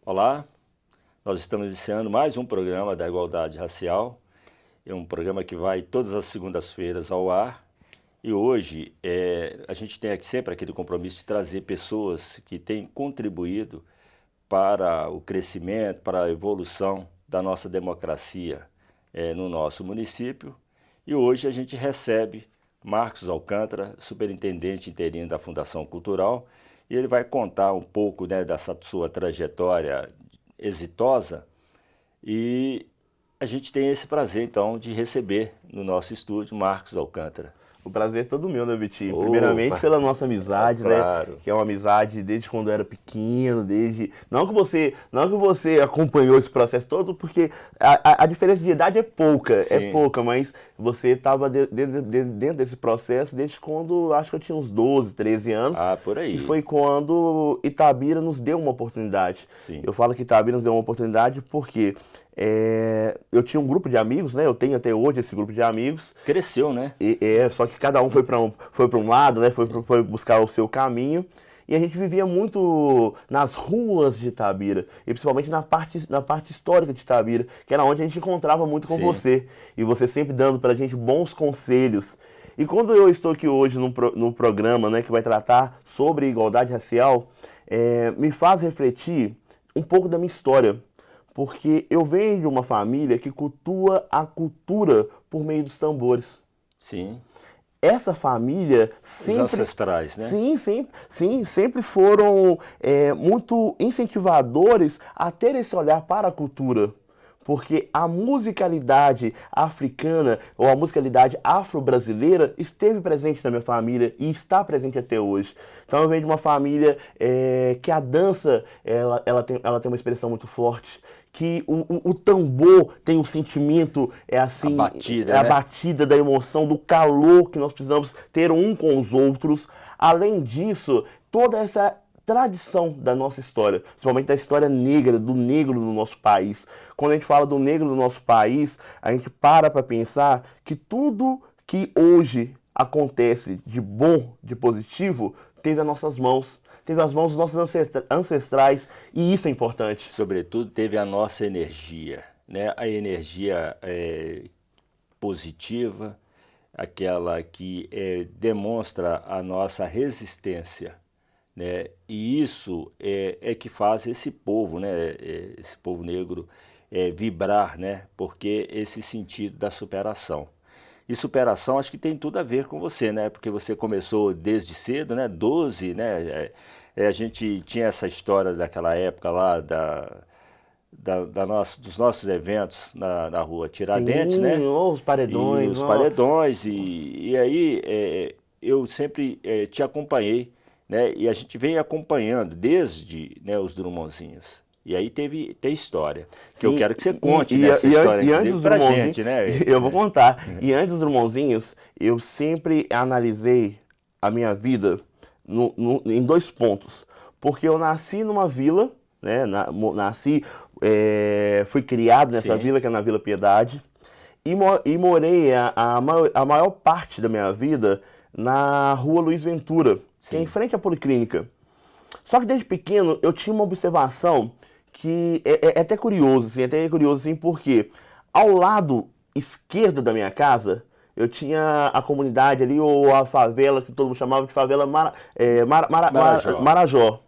Olá, nós estamos iniciando mais um programa da Igualdade Racial. É um programa que vai todas as segundas-feiras ao ar. E hoje a gente tem aqui sempre aquele compromisso de trazer pessoas que têm contribuído para o crescimento, para a evolução da nossa democracia no nosso município. E hoje a gente recebe Marcos Alcântara, superintendente interino da Fundação Cultural, e ele vai contar um pouco, né, dessa sua trajetória exitosa, e a gente tem esse prazer, então, de receber no nosso estúdio Marcos Alcântara. O prazer é todo meu, né, Vitinho? Primeiramente pela nossa amizade, claro, né? Que é uma amizade desde quando eu era pequeno, desde... Não que você acompanhou esse processo todo, porque a diferença de idade é pouca, mas você estava dentro desse processo desde quando, acho que eu tinha uns 12, 13 anos. Ah, por aí. Que foi quando Itabira nos deu uma oportunidade. Sim. Eu falo que Itabira nos deu uma oportunidade porque... eu tinha um grupo de amigos, né? Eu tenho até hoje esse grupo de amigos. Cresceu, né? Só que cada um foi para um lado, né? Foi buscar o seu caminho. E a gente vivia muito nas ruas de Itabira, e principalmente na parte histórica de Itabira, que era onde a gente encontrava muito com você. E você sempre dando pra gente bons conselhos. E quando eu estou aqui hoje no programa, né, que vai tratar sobre igualdade racial, me faz refletir um pouco da minha história. Porque eu venho de uma família que cultua a cultura por meio dos tambores. Sim. Essa família sempre... Os ancestrais, né? Sim, sempre foram muito incentivadores a ter esse olhar para a cultura. Porque a musicalidade africana ou a musicalidade afro-brasileira esteve presente na minha família e está presente até hoje. Então eu venho de uma família que a dança ela tem uma expressão muito forte, que o tambor tem um sentimento, assim, a batida da emoção, do calor que nós precisamos ter um com os outros. Além disso, toda essa tradição da nossa história, principalmente da história negra, do negro no nosso país. Quando a gente fala do negro no nosso país, a gente para pensar que tudo que hoje acontece de bom, de positivo, teve as nossas mãos. Teve as mãos dos nossos ancestrais, e isso é importante. Sobretudo, teve a nossa energia, né? A energia positiva, aquela que demonstra a nossa resistência, né? E isso é que faz esse povo, né? Esse povo negro vibrar, né? Porque esse sentido da superação. E superação acho que tem tudo a ver com você, né? Porque você começou desde cedo, né? 12, né? A gente tinha essa história daquela época lá dos nossos eventos na rua Tiradentes, né? Os paredões. E os paredões. E aí eu sempre te acompanhei, né? E a gente vem acompanhando desde, né, os Drummondzinhos. E aí tem história, que eu quero que você conte dessa história pra gente, né? Eu vou contar. E antes dos Drummondzinhos, eu sempre analisei a minha vida em 2 pontos. Porque eu nasci numa vila, né? Fui criado nessa vila, que é na Vila Piedade. E morei a maior parte da minha vida na Rua Luiz Ventura, que é em frente à Policlínica. Só que desde pequeno eu tinha uma observação que é até curioso, assim, porque ao lado esquerdo da minha casa eu tinha a comunidade ali, ou a favela, que todo mundo chamava de favela Marajó.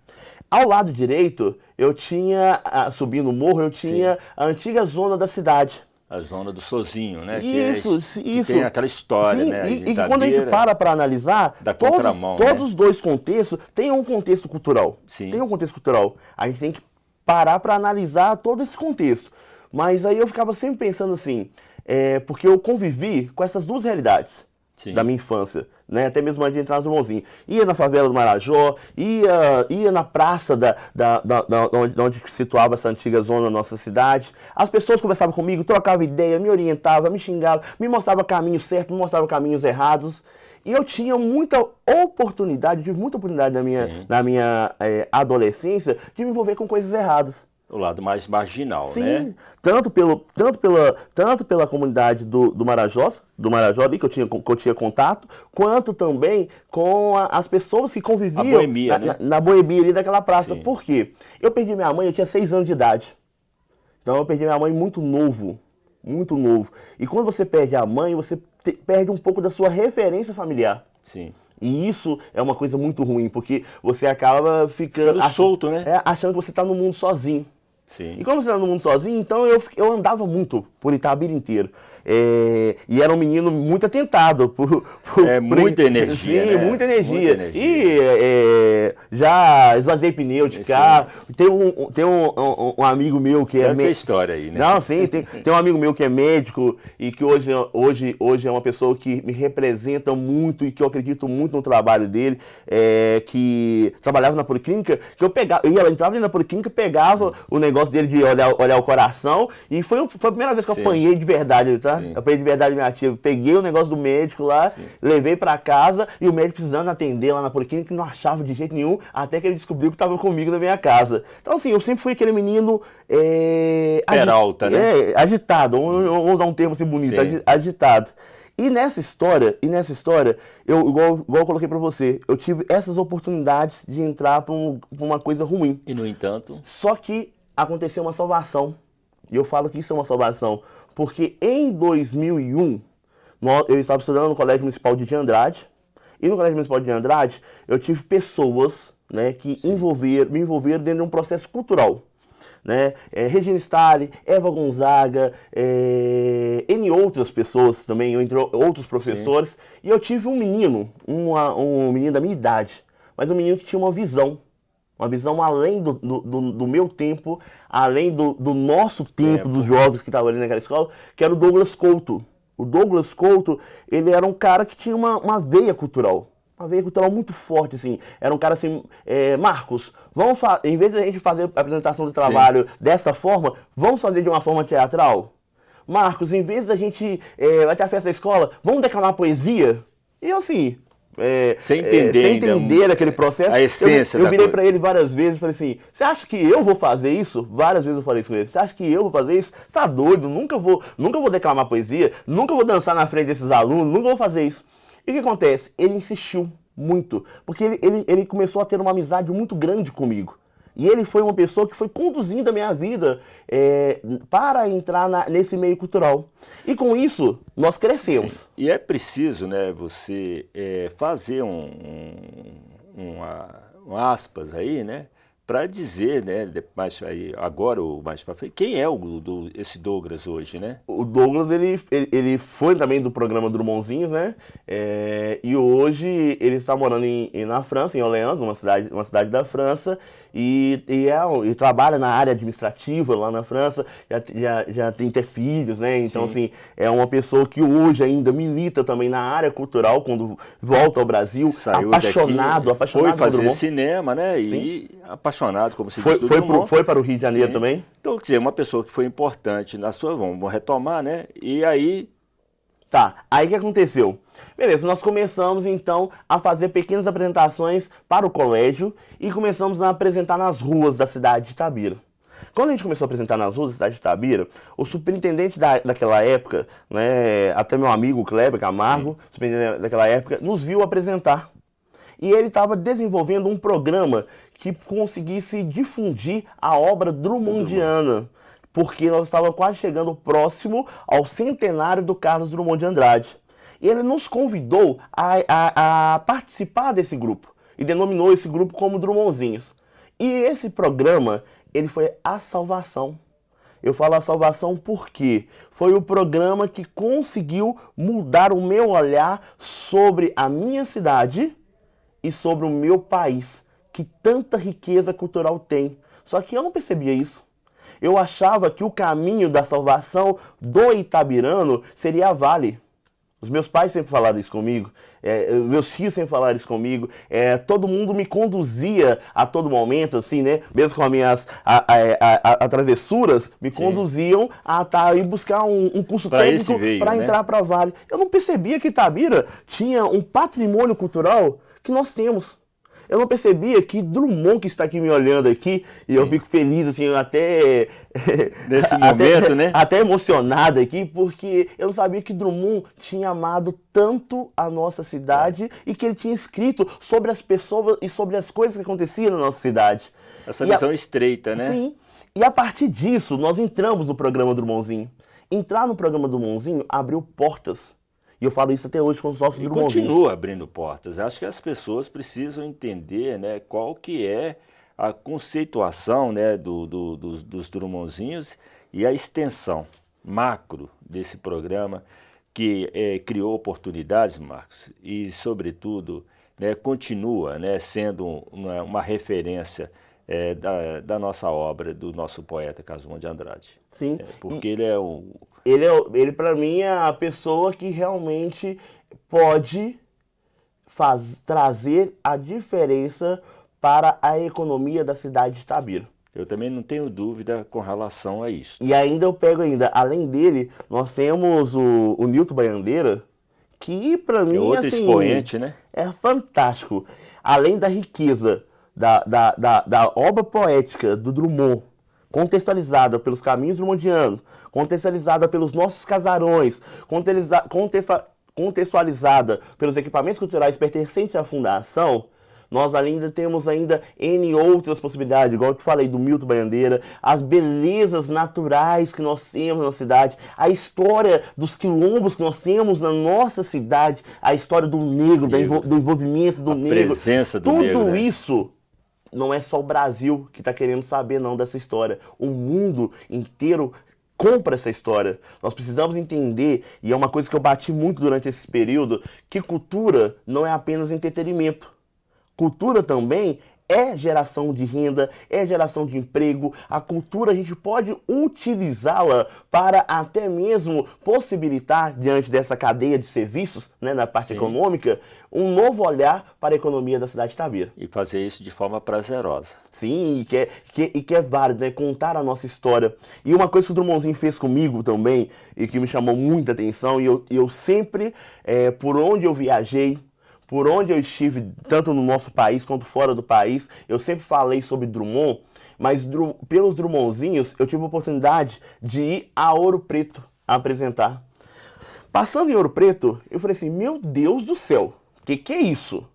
Ao lado direito, eu tinha, subindo o morro, eu tinha a antiga zona da cidade. A zona do Sozinho, né? Isso. Que tem aquela história, né? E quando a gente para analisar, todos os 2 contextos têm um contexto cultural. Sim. Tem um contexto cultural. A gente tem que parar para analisar todo esse contexto. Mas aí eu ficava sempre pensando assim, porque eu convivi com essas 2 realidades da minha infância, né? Até mesmo antes de entrar no Drummondzinho. Ia na favela do Marajó, ia na praça onde situava essa antiga zona da nossa cidade. As pessoas conversavam comigo, trocavam ideia, me orientavam, me xingavam, me mostravam caminhos certos, me mostravam caminhos errados. E eu tive muita oportunidade na minha adolescência de me envolver com coisas erradas. o lado mais marginal, Sim, né? tanto pela comunidade do Marajó ali, que eu tinha contato, quanto também com as pessoas que conviviam A boemia, né? na boemia ali daquela praça. Sim. Por quê? Eu perdi minha mãe, eu tinha 6 anos de idade. Então eu perdi minha mãe muito novo, muito novo. E quando você perde a mãe, você perde um pouco da sua referência familiar. Sim. E isso é uma coisa muito ruim, porque você acaba ficando solto, né? achando que você está no mundo sozinho. Sim. E como você está no mundo sozinho, então eu andava muito por Itabira inteiro. E era um menino muito atentado muita energia, sim, né? muita energia. Muita energia. E já esvaziei pneu de carro. Tem um amigo meu que é médico. História aí, né? Não, sim, tem um amigo meu que é médico e que hoje é uma pessoa que me representa muito e que eu acredito muito no trabalho dele, que trabalhava na policlínica, que eu entrava na policlínica, pegava o negócio dele de olhar o coração, e foi a primeira vez que eu apanhei de verdade, tá? Sim. Eu apanhei de verdade minha tia. Peguei o negócio do médico lá, levei pra casa, e o médico precisando atender lá na policlínica, que não achava de jeito nenhum, até que ele descobriu que tava comigo na minha casa. Então, assim, eu sempre fui aquele menino Peralta, né? Agitado, vamos usar um termo assim bonito, agitado. E nessa história, igual eu coloquei pra você, eu tive essas oportunidades de entrar pra uma coisa ruim. E no entanto? Só que aconteceu uma salvação. E eu falo que isso é uma salvação, porque em 2001, eu estava estudando no Colégio Municipal de Andrade, e no Colégio Municipal de Andrade, eu tive pessoas, né, que me envolveram dentro de um processo cultural. Né? Regina Stali, Eva Gonzaga, N outras pessoas também, entre outros professores. Sim. E eu tive um menino, um menino da minha idade, mas um menino que tinha uma visão além do meu tempo, além do nosso tempo, dos jovens que estavam ali naquela escola, que era o Douglas Couto. O Douglas Couto, ele era um cara que tinha uma veia cultural. Uma veia cultural muito forte, assim. Era um cara assim, Marcos, em vez de a gente fazer a apresentação do trabalho dessa forma, vamos fazer de uma forma teatral? Marcos, em vez da gente vai ter a festa da escola, vamos declamar poesia? E assim, sem entender aquele processo, a essência eu virei pra ele várias vezes e falei assim, você acha que eu vou fazer isso? Várias vezes eu falei isso com ele, você acha que eu vou fazer isso? Tá doido, nunca vou declamar poesia, nunca vou dançar na frente desses alunos, nunca vou fazer isso. E o que acontece? Ele insistiu muito, porque ele começou a ter uma amizade muito grande comigo. E ele foi uma pessoa que foi conduzindo a minha vida para entrar nesse meio cultural. E com isso, nós crescemos. Sim. E é preciso, né, você fazer um aspas aí, né, para dizer, né, agora ou mais para frente, quem é esse Douglas hoje, né? O Douglas, ele foi também do programa Drummondzinhos, né? E hoje ele está morando na França, em Orléans, uma cidade da França, e trabalha na área administrativa lá na França, já tem filhos, né? Então, assim, é uma pessoa que hoje ainda milita também na área cultural, quando volta ao Brasil, apaixonado foi fazer cinema, né? Sim. E apaixonado, como se diz, foi para o Rio de Janeiro. Sim. Também. Então, quer dizer, uma pessoa que foi importante na sua, vamos retomar, né? E aí... Tá, aí o que aconteceu? Beleza, nós começamos então a fazer pequenas apresentações para o colégio e começamos a apresentar nas ruas da cidade de Itabira. Quando a gente começou a apresentar nas ruas da cidade de Itabira, o superintendente daquela época, né, até meu amigo Kleber Camargo, superintendente daquela época, nos viu apresentar. E ele estava desenvolvendo um programa que conseguisse difundir a obra drummondiana, porque nós estávamos quase chegando próximo ao centenário do Carlos Drummond de Andrade. E ele nos convidou a participar desse grupo, e denominou esse grupo como Drummondzinhos. E esse programa, ele foi a salvação. Eu falo a salvação porque foi o programa que conseguiu mudar o meu olhar sobre a minha cidade e sobre o meu país, que tanta riqueza cultural tem. Só que eu não percebia isso. Eu achava que o caminho da salvação do itabirano seria a Vale. Os meus pais sempre falaram isso comigo, meus filhos sempre falaram isso comigo, todo mundo me conduzia a todo momento, assim, né? Mesmo com as minhas travessuras, me conduziam a ir buscar um curso técnico para entrar para a Vale. Eu não percebia que Itabira tinha um patrimônio cultural que nós temos. eu não percebia que Drummond, que está aqui me olhando aqui, e eu fico feliz, assim, até... Nesse momento, né? Até emocionado aqui, porque eu não sabia que Drummond tinha amado tanto a nossa cidade e que ele tinha escrito sobre as pessoas e sobre as coisas que aconteciam na nossa cidade. Essa visão estreita, né? Sim. E a partir disso, nós entramos no programa Drummondzinho. Entrar no programa Drummondzinho abriu portas. E eu falo isso até hoje com os nossos Drummondzinhos. E continua abrindo portas. Acho que as pessoas precisam entender, né, qual que é a conceituação, né, dos Drummondzinhos e a extensão macro desse programa que criou oportunidades, Marcos, e, sobretudo, né, continua, né, sendo uma referência da nossa obra, do nosso poeta Casumão de Andrade. Sim. Porque ele é um... Ele para mim é a pessoa que realmente pode trazer a diferença para a economia da cidade de Itabira. Eu também não tenho dúvida com relação a isso. E ainda eu pego além dele, nós temos o Nilton Baiandeira, que para mim outro assim, expoente, né? É fantástico. Além da riqueza da obra poética do Drummond, contextualizada pelos caminhos drummondianos, contextualizada pelos nossos casarões, contextualizada pelos equipamentos culturais pertencentes à fundação, nós ainda temos N outras possibilidades, igual eu te falei do Milton Baiandeira, as belezas naturais que nós temos na cidade, a história dos quilombos que nós temos na nossa cidade, a história do negro, do envolvimento do negro. A presença do negro, Tudo né? isso não é só o Brasil que está querendo saber não dessa história. O mundo inteiro compra essa história. Nós precisamos entender, e é uma coisa que eu bati muito durante esse período, que cultura não é apenas entretenimento. Cultura também é geração de renda, é geração de emprego. A cultura a gente pode utilizá-la para até mesmo possibilitar, diante dessa cadeia de serviços, né, na parte econômica, um novo olhar para a economia da cidade de Itabira. E fazer isso de forma prazerosa. Sim, e que é válido, né? Contar a nossa história. E uma coisa que o Drummondzinho fez comigo também, e que me chamou muita atenção, e eu sempre, por onde eu viajei, por onde eu estive, tanto no nosso país quanto fora do país, eu sempre falei sobre Drummond, mas pelos Drummondzinhos eu tive a oportunidade de ir a Ouro Preto apresentar. Passando em Ouro Preto, eu falei assim, meu Deus do céu, que é isso?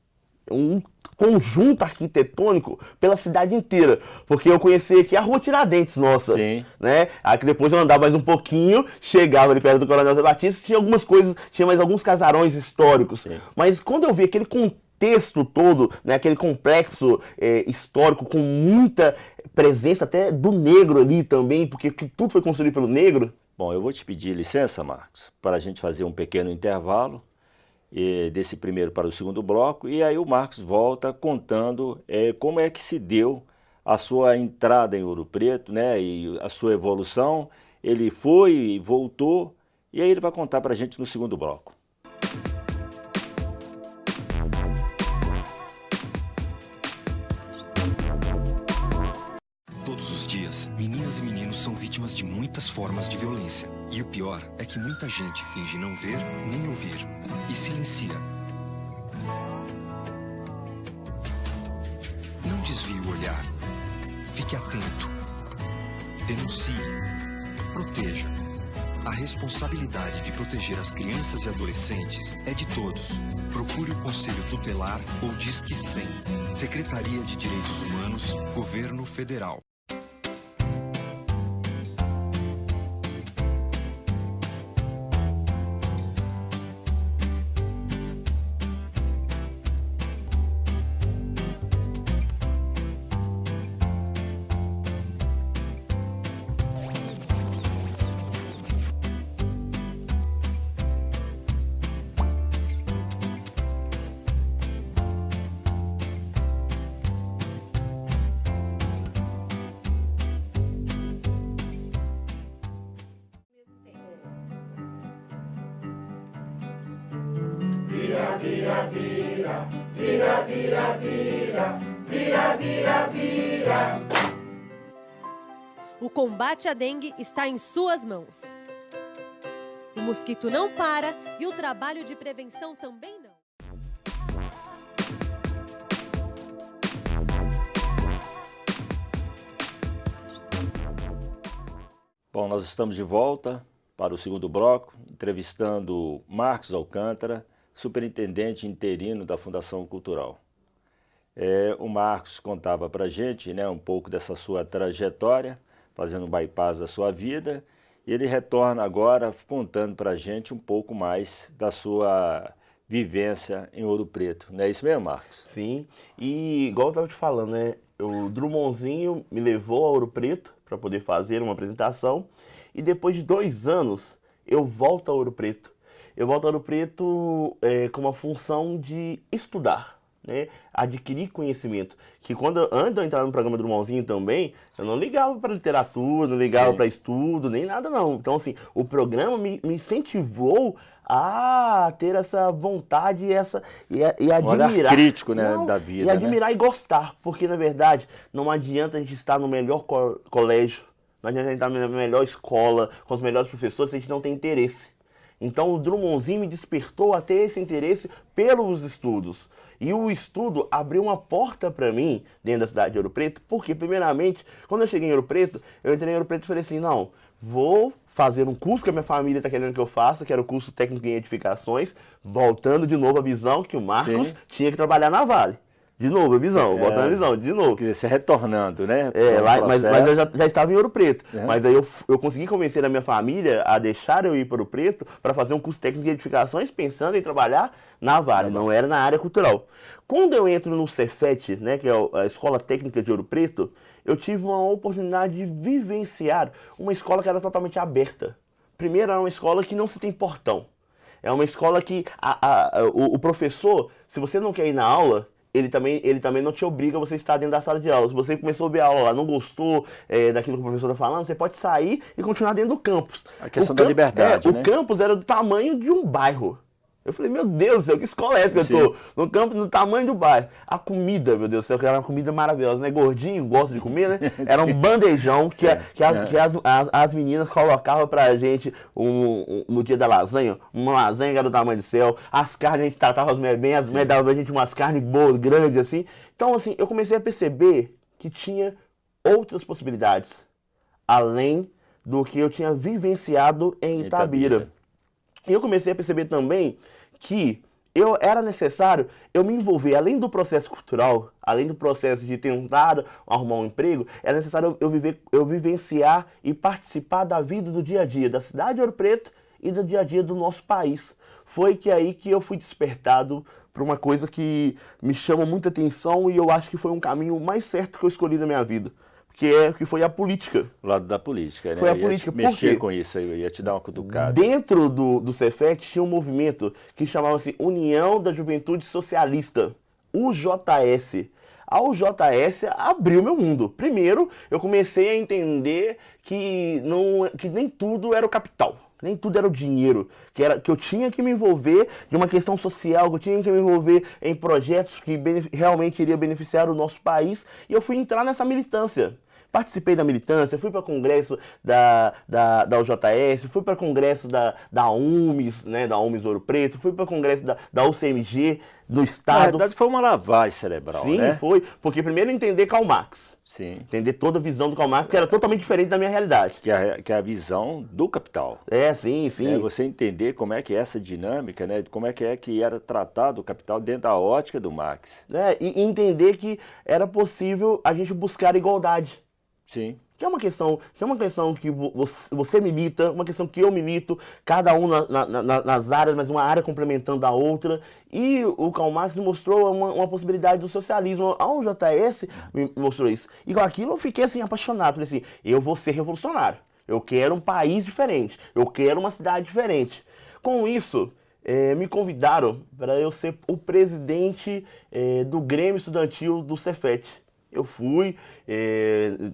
Um conjunto arquitetônico pela cidade inteira, porque eu conheci aqui a Rua Tiradentes, nossa, Sim. né? Aqui depois eu andava mais um pouquinho, chegava ali perto do Coronel Zé Batista, tinha algumas coisas, tinha mais alguns casarões históricos, Sim. Mas quando eu vi aquele contexto todo, né, aquele complexo histórico com muita presença até do negro ali também, porque tudo foi construído pelo negro. Bom, eu vou te pedir licença, Marcos, para a gente fazer um pequeno intervalo desse primeiro para o segundo bloco, e aí o Marcos volta contando como é que se deu a sua entrada em Ouro Preto, né, e a sua evolução. Ele foi e voltou, e aí ele vai contar para a gente no segundo bloco. Todos os dias, meninas e meninos são vítimas de muitas formas de violência. E o pior é que muita gente finge não ver nem ouvir e silencia. Não desvie o olhar. Fique atento. Denuncie. Proteja. A responsabilidade de proteger as crianças e adolescentes é de todos. Procure o Conselho Tutelar ou Disque 100. Secretaria de Direitos Humanos, Governo Federal. Vira, vira, vira, vira, vira, vira, vira, vira, vira. O combate à dengue está em suas mãos. O mosquito não para e o trabalho de prevenção também não. Bom, nós estamos de volta para o segundo bloco, entrevistando Marcos Alcântara, superintendente interino da Fundação Cultural. O Marcos contava para a gente, né, um pouco dessa sua trajetória, fazendo um bypass da sua vida, e ele retorna agora contando para a gente um pouco mais da sua vivência em Ouro Preto. Não é isso mesmo, Marcos? Sim, e igual eu estava te falando, né, o Drummondzinho me levou a Ouro Preto para poder fazer uma apresentação, e depois de 2 anos eu volto a Ouro Preto. Eu volto a Ouro Preto com uma função de estudar, né, adquirir conhecimento. Que antes de eu entrar no programa Drummondzinho também, eu não ligava para literatura, não ligava para estudo, nem nada não. Então assim, o programa me incentivou a ter essa vontade e admirar. Olhar crítico, né, da vida. E admirar, né? E gostar, porque na verdade não adianta a gente estar no melhor colégio, não adianta a gente estar na melhor escola, com os melhores professores, se a gente não tem interesse. Então o Drummondzinho me despertou a ter esse interesse pelos estudos. E o estudo abriu uma porta para mim dentro da cidade de Ouro Preto, porque primeiramente, quando eu cheguei em Ouro Preto, eu entrei em Ouro Preto e falei assim, não, vou fazer um curso que a minha família está querendo que eu faça, que era o curso técnico em edificações, voltando de novo a visão que o Marcos tinha que trabalhar na Vale. De novo a visão, voltando a visão, de novo. Quer dizer, você retornando, né? Mas eu já estava em Ouro Preto. Mas aí eu consegui convencer a minha família a deixar eu ir para Ouro Preto para fazer um curso técnico de edificações, pensando em trabalhar na Vale, não era na área cultural. Quando eu entro no Cefet, né, que é a Escola Técnica de Ouro Preto, eu tive uma oportunidade de vivenciar uma escola que era totalmente aberta. Primeiro, era uma escola que não se tem portão. É uma escola que o professor, se você não quer ir na aula, ele também não te obriga a você estar dentro da sala de aula. Se você começou a ver a aula lá, não gostou daquilo que o professor está falando, você pode sair e continuar dentro do campus. A questão da liberdade, né? O campus era do tamanho de um bairro. Eu falei, meu Deus do céu, que escola é essa que eu tô? No campo, no tamanho do bairro. A comida, meu Deus do céu, que era uma comida maravilhosa, né? Gordinho, gosta de comer, né? Era um bandejão que as meninas colocavam pra gente no dia da lasanha, uma lasanha que era do tamanho do céu. As carnes, a gente tratava as mulheres bem, as mulheres davam pra gente umas carnes boas, grandes, assim. Então, assim, eu comecei a perceber que tinha outras possibilidades, além do que eu tinha vivenciado em Itabira. E eu comecei a perceber também que era necessário eu me envolver, além do processo cultural, além do processo de tentar arrumar um emprego, era necessário eu vivenciar e participar da vida do dia a dia, da cidade de Ouro Preto e do dia a dia do nosso país. Foi aí que eu fui despertado para uma coisa que me chama muita atenção e eu acho que foi um caminho mais certo que eu escolhi na minha vida. Que foi a política. O lado da política, né? Foi a política. Mexer com isso aí, eu ia te dar uma cutucada. Dentro do Cefet tinha um movimento que chamava-se União da Juventude Socialista, UJS. A UJS abriu meu mundo. Primeiro, eu comecei a entender que nem tudo era o capital. Nem tudo era o dinheiro, que eu tinha que me envolver de uma questão social, que eu tinha que me envolver em projetos que realmente iriam beneficiar o nosso país, e eu fui entrar nessa militância. Participei da militância, fui para congresso da UJS, fui para congresso da UMES, né, da UMES Ouro Preto, fui para congresso da UCMG, do Estado. Na verdade foi uma lavagem cerebral, né? Sim, foi, porque primeiro entender Karl Marx. Sim. Entender toda a visão do Karl Marx, que era totalmente diferente da minha realidade. Que é a visão do capital. Sim. É você entender como é que é essa dinâmica, né? Como é que era tratado o capital dentro da ótica do Marx. E entender que era possível a gente buscar igualdade. Sim. Que é uma questão que você milita, uma questão que eu milito, cada um nas áreas, mas uma área complementando a outra. E o Karl Marx mostrou uma possibilidade do socialismo. A UJS me mostrou isso. E com aquilo eu fiquei assim, apaixonado. Falei assim, eu vou ser revolucionário. Eu quero um país diferente. Eu quero uma cidade diferente. Com isso, me convidaram para eu ser o presidente do Grêmio Estudantil do Cefet. Eu fui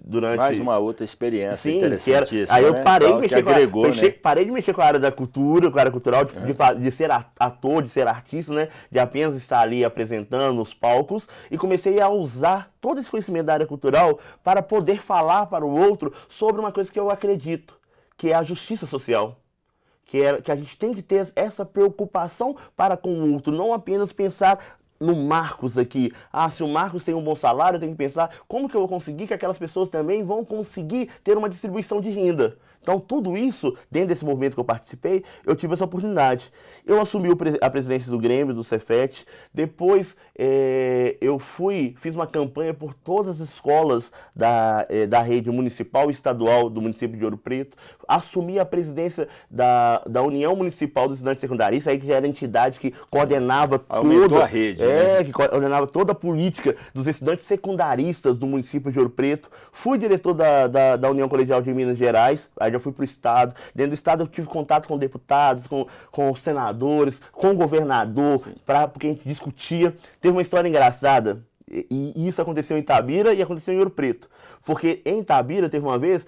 durante... Mais uma outra experiência interessantíssima. Aí eu parei, então, parei de mexer com a área da cultura, com a área cultural, de ser ator, de ser artista, né? De apenas estar ali apresentando nos palcos. E comecei a usar todo esse conhecimento da área cultural para poder falar para o outro sobre uma coisa que eu acredito, que é a justiça social. Que a gente tem que ter essa preocupação para com o outro, não apenas pensar no Marcos aqui. Ah, se o Marcos tem um bom salário, eu tenho que pensar como que eu vou conseguir que aquelas pessoas também vão conseguir ter uma distribuição de renda. Então, tudo isso, dentro desse movimento que eu participei, eu tive essa oportunidade. Eu assumi a presidência do Grêmio, do Cefet. Depois, eu fiz uma campanha por todas as escolas da rede municipal e estadual do município de Ouro Preto. Assumi a presidência da União Municipal dos Estudantes Secundaristas, aí que já era a entidade que coordenava Aumentou a rede, né? que coordenava toda a política dos estudantes secundaristas do município de Ouro Preto. Fui diretor da União Colegial de Minas Gerais, aí já fui para o Estado. Dentro do Estado eu tive contato com deputados, com senadores, com o governador, porque a gente discutia. Teve uma história engraçada, e isso aconteceu em Itabira e aconteceu em Ouro Preto. Porque em Itabira teve uma vez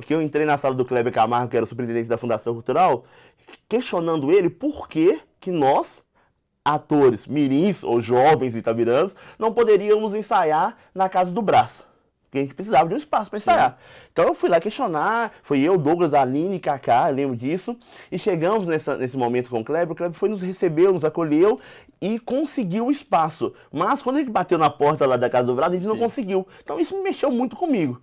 que eu entrei na sala do Kleber Camargo, que era o superintendente da Fundação Cultural, questionando ele por que nós, atores mirins ou jovens itabiranos, não poderíamos ensaiar na Casa do Brás. Porque a gente precisava de um espaço para ensaiar. Então eu fui lá questionar, foi eu, Douglas, Aline, Kaká, lembro disso, e chegamos nesse momento com o Kleber foi nos recebeu, nos acolheu e conseguiu o espaço. Mas quando ele bateu na porta lá da Casa do Brás, a gente não conseguiu. Então isso me mexeu muito comigo.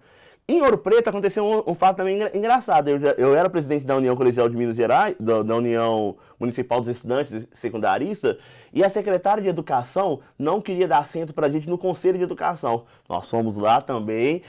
Em Ouro Preto aconteceu um fato também engraçado. Eu era presidente da União Colegial de Minas Gerais, da União Municipal dos Estudantes Secundaristas, e a secretária de Educação não queria dar assento para a gente no Conselho de Educação. Nós fomos lá também,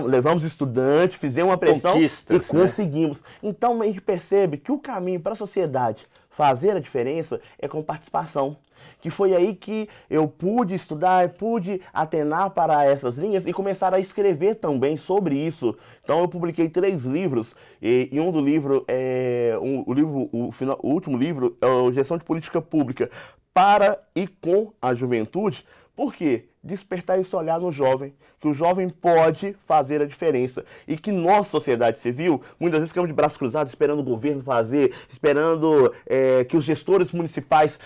levamos estudantes, fizemos uma pressão e conseguimos. Então a gente percebe que o caminho para a sociedade fazer a diferença é com participação. Que foi aí que eu pude estudar, pude atenar para essas linhas e começar a escrever também sobre isso. Então eu publiquei 3 livros, e um do livro, o último livro é o Gestão de Política Pública para e com a Juventude. Por quê? Despertar esse olhar no jovem, que o jovem pode fazer a diferença. E que nós, sociedade civil, muitas vezes ficamos de braços cruzados, esperando o governo fazer, esperando que os gestores municipais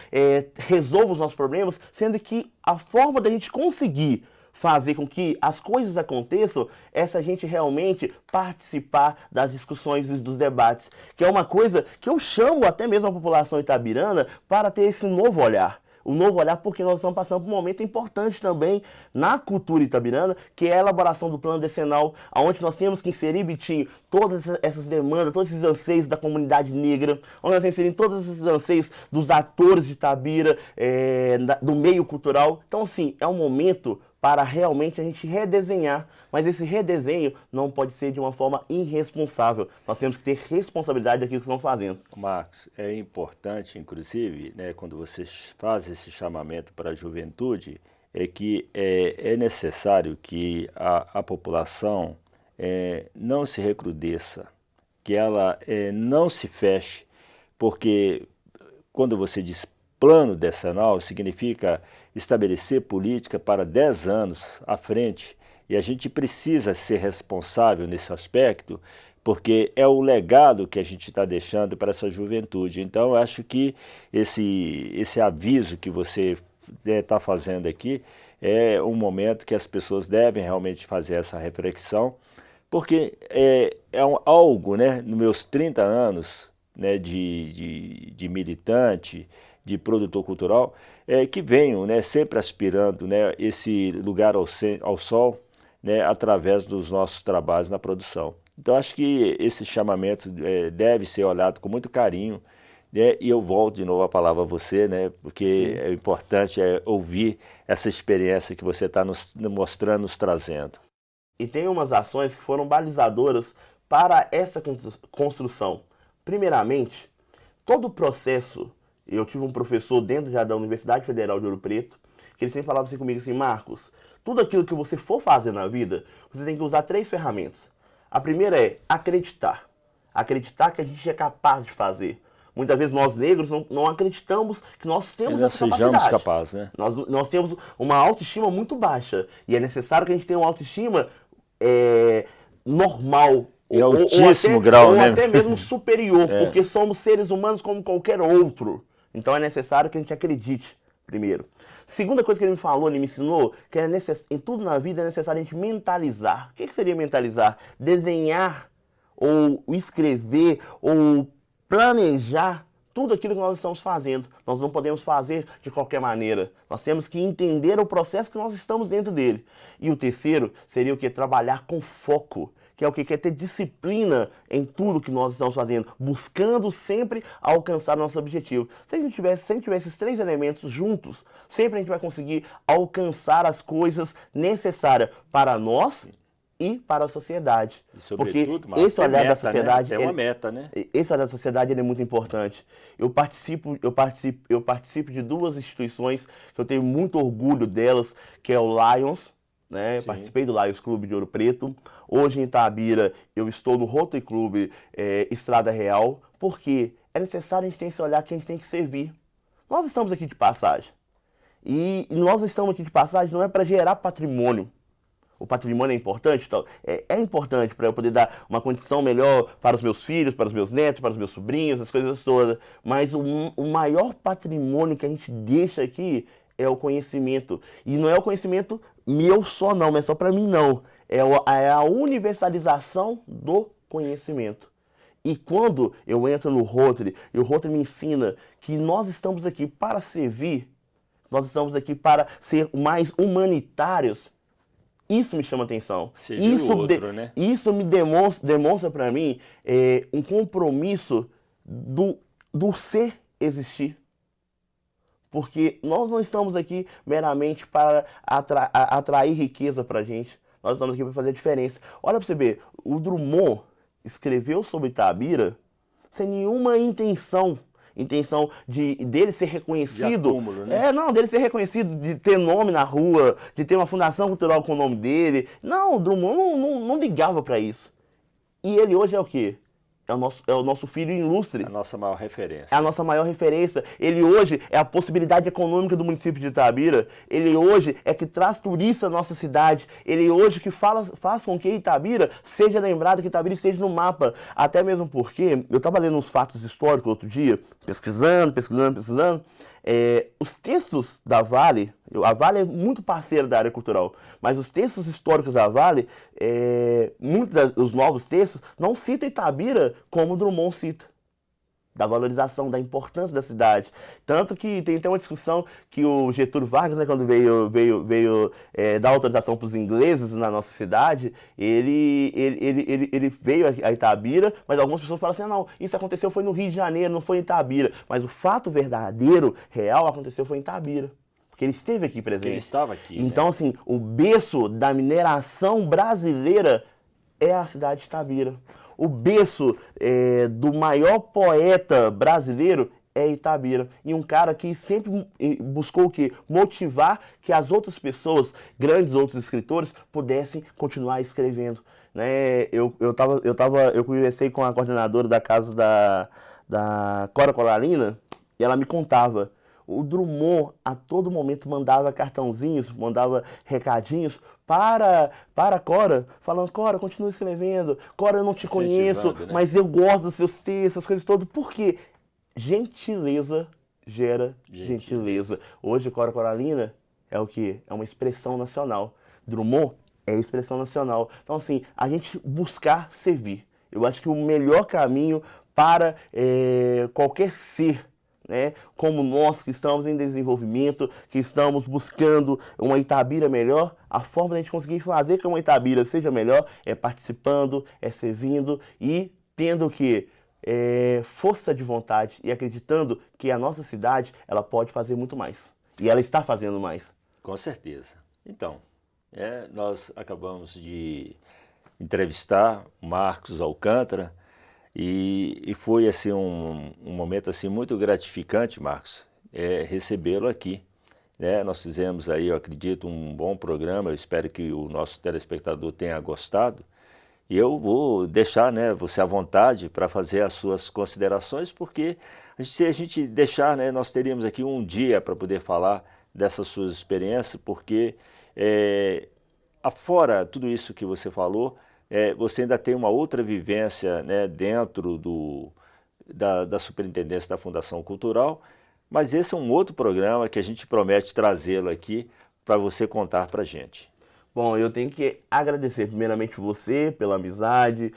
resolvam os nossos problemas, sendo que a forma da gente conseguir fazer com que as coisas aconteçam é se a gente realmente participar das discussões e dos debates, que é uma coisa que eu chamo até mesmo a população itabirana para ter esse novo olhar. O novo olhar, porque nós estamos passando por um momento importante também na cultura itabirana, que é a elaboração do plano decenal, onde nós temos que inserir, Bitinho, todas essas demandas, todos esses anseios da comunidade negra, onde nós temos que inserir todos esses anseios dos atores de Itabira, do meio cultural. Então, assim, é um momento para realmente a gente redesenhar, mas esse redesenho não pode ser de uma forma irresponsável. Nós temos que ter responsabilidade daquilo que estamos fazendo. Marcos, é importante, inclusive, né, quando você faz esse chamamento para a juventude, é que é necessário que a população não se recrudesça, que ela não se feche, porque quando você diz plano decenal, significa estabelecer política para 10 anos à frente, e a gente precisa ser responsável nesse aspecto, porque é o legado que a gente está deixando para essa juventude. Então, eu acho que esse aviso que você está fazendo aqui é um momento que as pessoas devem realmente fazer essa reflexão, porque algo, né, nos meus 30 anos, né, de militante, de produtor cultural, que venho, né, sempre aspirando, né, esse lugar ao sol, né, através dos nossos trabalhos na produção. Então, acho que esse chamamento deve ser olhado com muito carinho, né, e eu volto de novo a palavra a você, né, porque é importante ouvir essa experiência que você está nos mostrando, nos trazendo. E tem umas ações que foram balizadoras para essa construção. Primeiramente, todo o processo. Eu tive um professor dentro já da Universidade Federal de Ouro Preto, que ele sempre falava assim comigo assim: Marcos, tudo aquilo que você for fazer na vida, você tem que usar 3 ferramentas. A primeira é acreditar. Acreditar que a gente é capaz de fazer. Muitas vezes nós negros não acreditamos que nós temos essa capacidade. Sejamos capazes, né? Nós temos uma autoestima muito baixa. E é necessário que a gente tenha uma autoestima normal. Em altíssimo grau, né? Ou até mesmo superior, porque somos seres humanos como qualquer outro. Então é necessário que a gente acredite, primeiro. Segunda coisa que ele me falou, ele me ensinou, que em tudo na vida é necessário a gente mentalizar. O que seria mentalizar? Desenhar, ou escrever, ou planejar tudo aquilo que nós estamos fazendo. Nós não podemos fazer de qualquer maneira. Nós temos que entender o processo que nós estamos dentro dele. E o terceiro seria o que? Trabalhar com foco, que é o que? Que é ter disciplina em tudo que nós estamos fazendo, buscando sempre alcançar nosso objetivo. Se a gente tivesse esses três elementos juntos, sempre a gente vai conseguir alcançar as coisas necessárias para nós e para a sociedade. E sobretudo, porque esse olhar da sociedade, né? Tem uma meta, né? Esse olhar da sociedade ele é muito importante. Eu participo de duas instituições que eu tenho muito orgulho delas, que é o Lions, né? Participei do Lions Clube de Ouro Preto. Hoje em Itabira eu estou no Rotary Clube Estrada Real, porque é necessário a gente ter esse olhar que a gente tem que servir. Nós estamos aqui de passagem. E nós estamos aqui de passagem não é para gerar patrimônio. O patrimônio é importante? Então, é importante para eu poder dar uma condição melhor para os meus filhos, para os meus netos, para os meus sobrinhos, as coisas todas. Mas o maior patrimônio que a gente deixa aqui é o conhecimento. E não é o conhecimento meu só não, não é só para mim não. É a universalização do conhecimento. E quando eu entro no Rotary, e o Rotary me ensina que nós estamos aqui para servir, nós estamos aqui para ser mais humanitários, isso me chama atenção. Isso me demonstra para mim um compromisso do ser existir. Porque nós não estamos aqui meramente para atrair riqueza para a gente. Nós estamos aqui para fazer a diferença. Olha para você ver, o Drummond escreveu sobre Itabira sem nenhuma intenção dele ser reconhecido. De acúmulo, né? Dele ser reconhecido, de ter nome na rua, de ter uma fundação cultural com o nome dele. Não, o Drummond não ligava para isso. E ele hoje é o quê? É o nosso filho ilustre. A nossa maior referência. É a nossa maior referência. Ele hoje é a possibilidade econômica do município de Itabira. Ele hoje é que traz turistas à nossa cidade. Ele hoje que faz com que Itabira seja lembrado, que Itabira esteja no mapa. Até mesmo porque eu estava lendo uns fatos históricos outro dia, pesquisando. Os textos da Vale, a Vale é muito parceira da área cultural, mas os textos históricos da Vale, muitos dos novos textos, não citam Itabira como Drummond cita, da valorização, da importância da cidade. Tanto que tem até uma discussão que o Getúlio Vargas, né, quando veio dar autorização para os ingleses na nossa cidade, ele veio a Itabira, mas algumas pessoas falam assim, não, isso aconteceu foi no Rio de Janeiro, não foi em Itabira. Mas o fato verdadeiro, real, aconteceu foi em Itabira. Porque ele esteve aqui presente. Ele estava aqui. Então, né? assim, o berço da mineração brasileira é a cidade de Itabira. O berço do maior poeta brasileiro é Itabira. E um cara que sempre buscou o quê? Motivar que as outras pessoas, grandes outros escritores, pudessem continuar escrevendo. Né? Eu conversei com a coordenadora da casa da Cora Coralina e ela me contava. O Drummond, a todo momento, mandava cartãozinhos, mandava recadinhos para a Cora, falando, Cora, continua escrevendo, Cora, eu não te conheço, né? Mas eu gosto dos seus textos, essas coisas todas. Por quê? Gentileza gera gentileza. Hoje, Cora Coralina é o quê? É uma expressão nacional. Drummond é expressão nacional. Então, assim, a gente buscar servir. Eu acho que o melhor caminho para qualquer ser, né, como nós que estamos em desenvolvimento, que estamos buscando uma Itabira melhor, a forma de a gente conseguir fazer que uma Itabira seja melhor é participando, é servindo e tendo o quê? Força de vontade e acreditando que a nossa cidade ela pode fazer muito mais. E ela está fazendo mais. Com certeza. Então, nós acabamos de entrevistar o Marcos Alcântara, e foi assim um momento assim muito gratificante, Marcos, recebê-lo aqui. Né? Nós fizemos aí, eu acredito, um bom programa, eu espero que o nosso telespectador tenha gostado. E eu vou deixar, né, você à vontade para fazer as suas considerações, porque se a gente deixar, né, nós teríamos aqui um dia para poder falar dessas suas experiências, porque afora tudo isso que você falou, você ainda tem uma outra vivência, né, dentro da Superintendência da Fundação Cultural, mas esse é um outro programa que a gente promete trazê-lo aqui para você contar para a gente. Bom, eu tenho que agradecer primeiramente você pela amizade,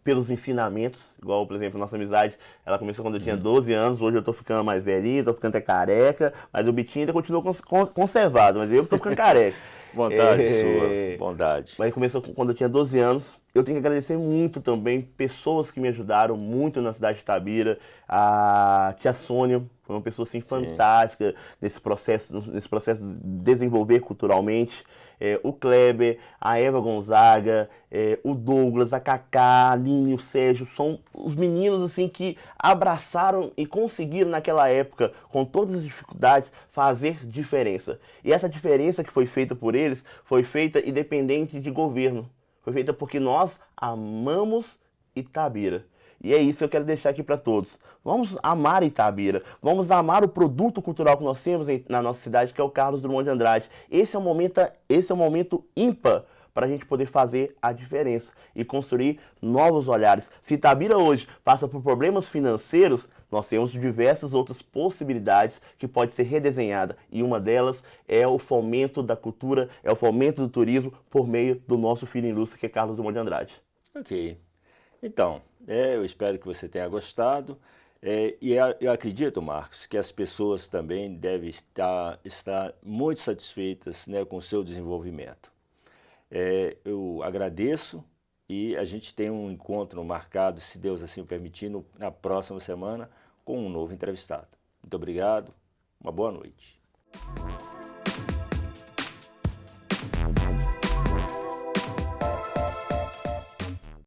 pelos ensinamentos, igual, por exemplo, nossa amizade, ela começou quando eu tinha 12 anos, hoje eu tô ficando mais velhinho, tô ficando até careca, mas o Bitinho ainda continua conservado, mas eu tô ficando careca. Bondade sua, bondade. Mas começou quando eu tinha 12 anos. Eu tenho que agradecer muito também pessoas que me ajudaram muito na cidade de Itabira. A tia Sônia foi uma pessoa assim, fantástica nesse processo de desenvolver culturalmente. O Kleber, a Eva Gonzaga, o Douglas, a Cacá, a Aline, o Sérgio, são os meninos assim que abraçaram e conseguiram naquela época, com todas as dificuldades, fazer diferença. E essa diferença que foi feita por eles, foi feita independente de governo. Foi feita porque nós amamos Itabira. E é isso que eu quero deixar aqui para todos. Vamos amar Itabira. Vamos amar o produto cultural que nós temos na nossa cidade, que é o Carlos Drummond de Andrade. Esse é um momento ímpar para a gente poder fazer a diferença e construir novos olhares. Se Itabira hoje passa por problemas financeiros, nós temos diversas outras possibilidades que pode ser redesenhada. E uma delas é o fomento da cultura, é o fomento do turismo por meio do nosso filho ilustre, que é Carlos Drummond de Andrade. Ok. Então, eu espero que você tenha gostado. Eu acredito, Marcos, que as pessoas também devem estar muito satisfeitas, né, com o seu desenvolvimento. Eu agradeço e a gente tem um encontro marcado, se Deus assim o permitir, na próxima semana com um novo entrevistado. Muito obrigado, uma boa noite.